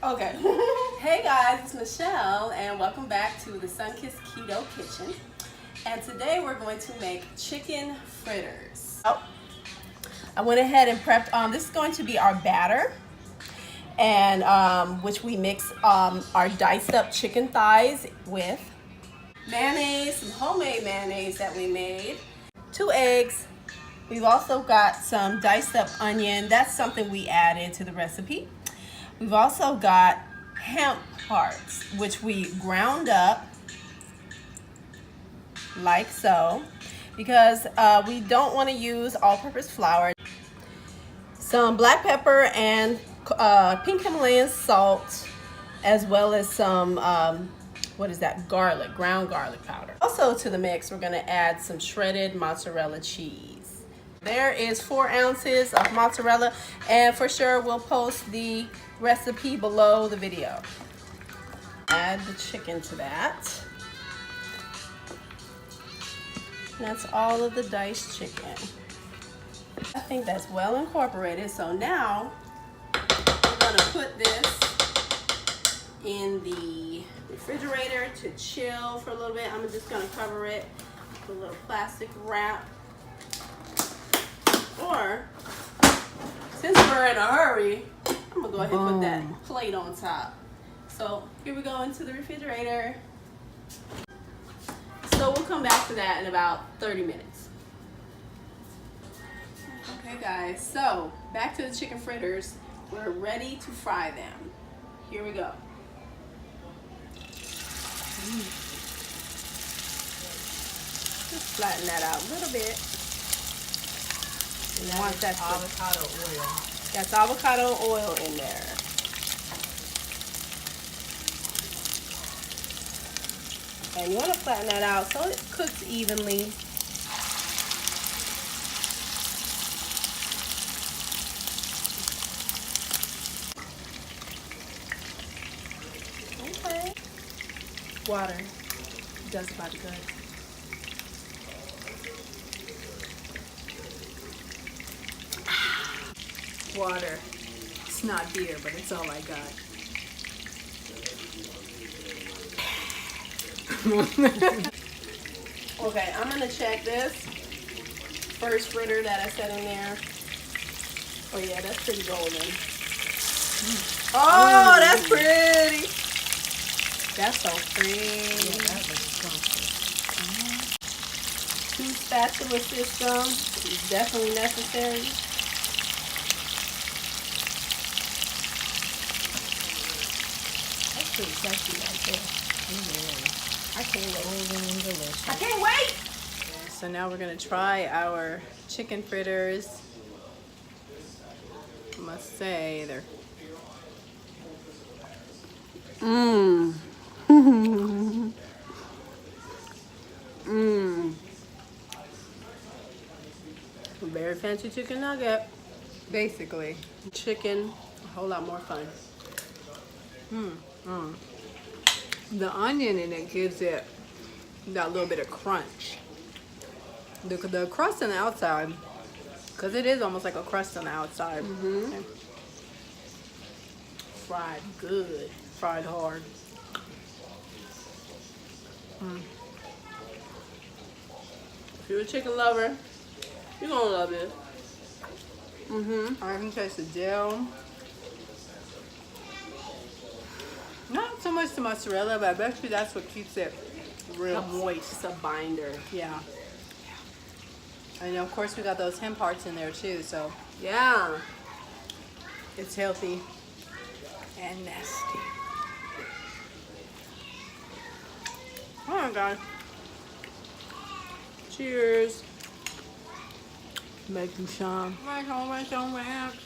Okay. Hey guys, it's Michelle and welcome back to the Sunkissed Keto Kitchen. And today we're going to make chicken fritters. Oh, I went ahead and prepped, this is going to be our batter, and which we mix our diced up chicken thighs with mayonnaise, some homemade mayonnaise that we made, 2 eggs. We've also got some diced up onion. That's something we added to the recipe. We've also got hemp hearts, which we ground up like so, because we don't want to use all-purpose flour. Some black pepper and pink Himalayan salt, as well as some, garlic, ground garlic powder. Also to the mix, we're going to add some shredded mozzarella cheese. There is 4 ounces of mozzarella, and for sure we'll post the recipe below the video. Add the chicken to that. That's all of the diced chicken. I think that's well incorporated. So now we're gonna put this in the refrigerator to chill for a little bit. I'm just gonna cover it with a little plastic wrap. Or, since we're in a hurry, I'm gonna go ahead and put that plate on top. So here we go into the refrigerator. So we'll come back to that in about 30 minutes. Okay guys, so back to the chicken fritters. We're ready to fry them. Here we go. Just flatten that out a little bit. And once that's avocado oil. That's avocado oil in there. And you want to flatten that out so it cooks evenly. Okay. Water does about good. Water. It's not beer, but it's all I got. Okay, I'm gonna check this first fritter that I set in there. Oh yeah, that's pretty golden. Oh, that's pretty. That's so pretty. Yeah, that looks comfy. 2 spatula system is definitely necessary. That's pretty sexy right there. I can't wait. Golden and delicious. I can't wait! So now we're going to try our chicken fritters. I must say they're... Mmm. Mmm. Very fancy chicken nugget. Basically. Chicken, a whole lot more fun. Mmm. Mmm. The onion in it gives it that little bit of crunch. The crust on the outside, because it is almost like a crust on the outside. Okay. Fried good. Fried hard. If you're a chicken lover, you're gonna love it. I can taste the dill. Not so much the mozzarella, but I bet you that's what keeps it real moist. It's a binder. Yeah. And of course we got those hemp hearts in there too, so Yeah. it's healthy and nasty. Alright guys. Cheers. Making some. Make some wax.